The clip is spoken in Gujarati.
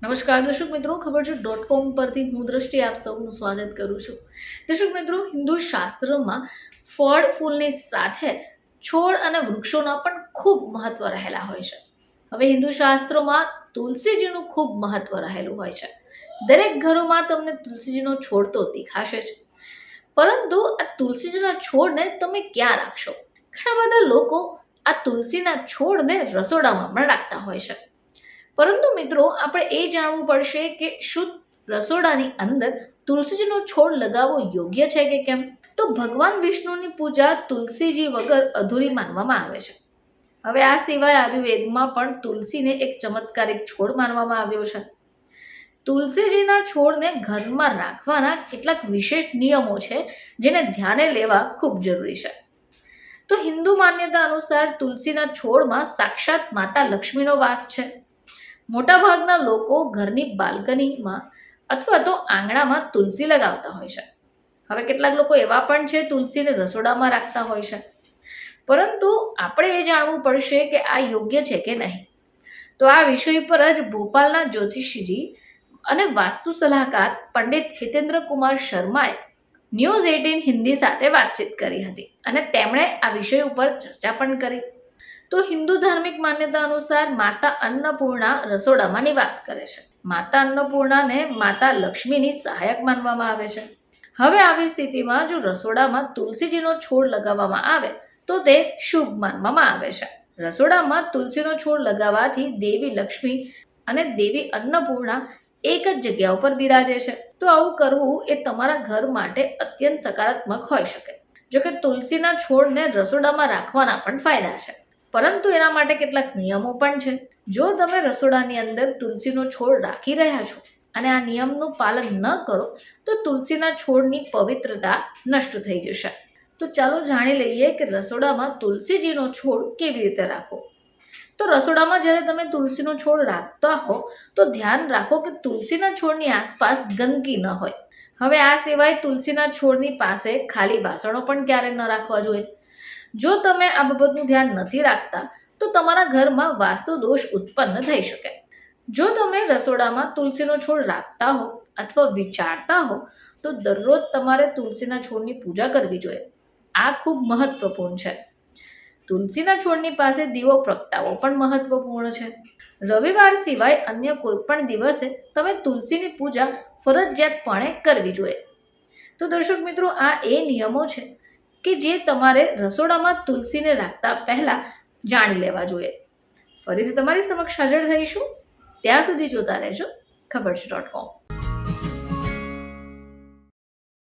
નમસ્કાર દર્શક મિત્રો, ખબર છે .com પરથી હું દ્રષ્ટિ આપ સૌનું સ્વાગત કરું છું. દર્શક મિત્રો, હિન્દુ શાસ્ત્રમાં ફળ ફૂલની સાથે છોડ અને વૃક્ષોના પણ ખૂબ મહત્વ રહેલા હોય છે. હવે હિન્દુ શાસ્ત્રોમાં તુલસીજીનું ખૂબ મહત્વ રહેલું હોય છે. દરેક ઘરોમાં તમને તુલસીજીનો છોડ તો દેખાશે જ, પરંતુ આ તુલસીજીના છોડને તમે ક્યાં રાખશો? ઘણા બધા લોકો આ તુલસીના છોડને રસોડામાં પણ રાખતા હોય છે. પરંતુ મિત્રો, આપણે એ જાણવું પડશે કે શું રસોડાની અંદર તુલસીજીનો છોડ લગાવવો યોગ્ય છે કે કેમ? તો ભગવાન વિષ્ણુની પૂજા તુલસીજી વગર અધૂરી માનવામાં આવે છે. હવે આ સિવાય આયુર્વેદમાં પણ તુલસીને એક ચમત્કારિક છોડ માનવામાં આવ્યો છે. તુલસીજીના છોડને ઘરમાં રાખવાના કેટલાક વિશેષ નિયમો છે જેને ધ્યાને લેવા ખૂબ જરૂરી છે. તો હિન્દુ માન્યતા અનુસાર તુલસીના છોડમાં સાક્ષાત માતા લક્ષ્મીનો વાસ છે. મોટાભાગના લોકો ઘરની બાલ્કનીમાં અથવા તો આંગણામાં તુલસી લગાવતા હોય છે. હવે કેટલાક લોકો એવા પણ છે તુલસીને રસોડામાં રાખતા હોય છે. પરંતુ આપણે એ જાણવું પડશે કે આ યોગ્ય છે કે નહીં. તો આ વિષય પર જ ભોપાલના જ્યોતિષીજી અને વાસ્તુ સલાહકાર પંડિત હિતેન્દ્ર કુમાર શર્માએ ન્યૂઝ 18 હિન્દી સાથે વાતચીત કરી હતી અને તેમણે આ વિષય ઉપર ચર્ચા પણ કરી. તો હિન્દુ ધાર્મિક માન્યતા અનુસાર માતા અન્નપૂર્ણા રસોડામાં નિવાસ કરે છે. માતા અન્નપૂર્ણાને માતા લક્ષ્મીની સહાયક માનવામાં આવે છે. હવે આવી સ્થિતિમાં જો રસોડામાં તુલસીજીનો છોડ લગાવવામાં આવે તો તે શુભ માનવામાં આવે છે. રસોડામાં તુલસીનો છોડ લગાવવાથી દેવી લક્ષ્મી અને દેવી અન્નપૂર્ણા એક જ જગ્યા ઉપર બિરાજે છે. તો આવું કરવું એ તમારા ઘર માટે અત્યંત સકારાત્મક હોઈ શકે. જોકે તુલસીના છોડને રસોડામાં રાખવાના પણ ફાયદા છે, પરંતુ એના માટે કેટલાક નિયમો પણ છે. જો તમે રસોડાની અંદર તુલસીનો છોડ રાખી રહ્યા છો અને આ નિયમનું પાલન ન કરો તો તુલસીના છોડની પવિત્રતા નષ્ટ થઈ જશે. તો ચાલો જાણી લઈએ કે રસોડામાં તુલસીજીનો છોડ કેવી રીતે રાખવો. તો રસોડામાં જ્યારે તમે તુલસીનો છોડ રાખતા હો તો ધ્યાન રાખો કે તુલસીના છોડની આસપાસ ગંદકી ન હોય. હવે આ સિવાય તુલસીના છોડની પાસે ખાલી વાસણો પણ ક્યારે ન રાખવા જોઈએ. જો તમે આ બાબતનું ધ્યાન નથી રાખતા તો તમારા ઘરમાં વાસ્તુ દોષ ઉત્પન્ન થઈ શકે. જો તમે રસોડામાં તુલસીનો છોડ રાખતા હો અથવા વિચારતા હો તો દરરોજ તમારે તુલસીના છોડની પૂજા કરવી જોઈએ. આ ખૂબ મહત્વપૂર્ણ છે. તુલસીના છોડની પાસે દીવો પ્રગટાવવો પણ મહત્વપૂર્ણ છે. રવિવાર સિવાય અન્ય કોઈ પણ દિવસે તમે તુલસીની પૂજા ફરજિયાતપણે કરવી જોઈએ. તો દર્શક મિત્રો, આ એ નિયમો છે કે જે તમારે રસોડામાં તુલસીને રાખતા પહેલા જાણી લેવા જોઈએ. ફરીથી તમારી સમક્ષ હાજર થઈશું. ત્યાં સુધી જોતા રહેજો ખબર છે .com.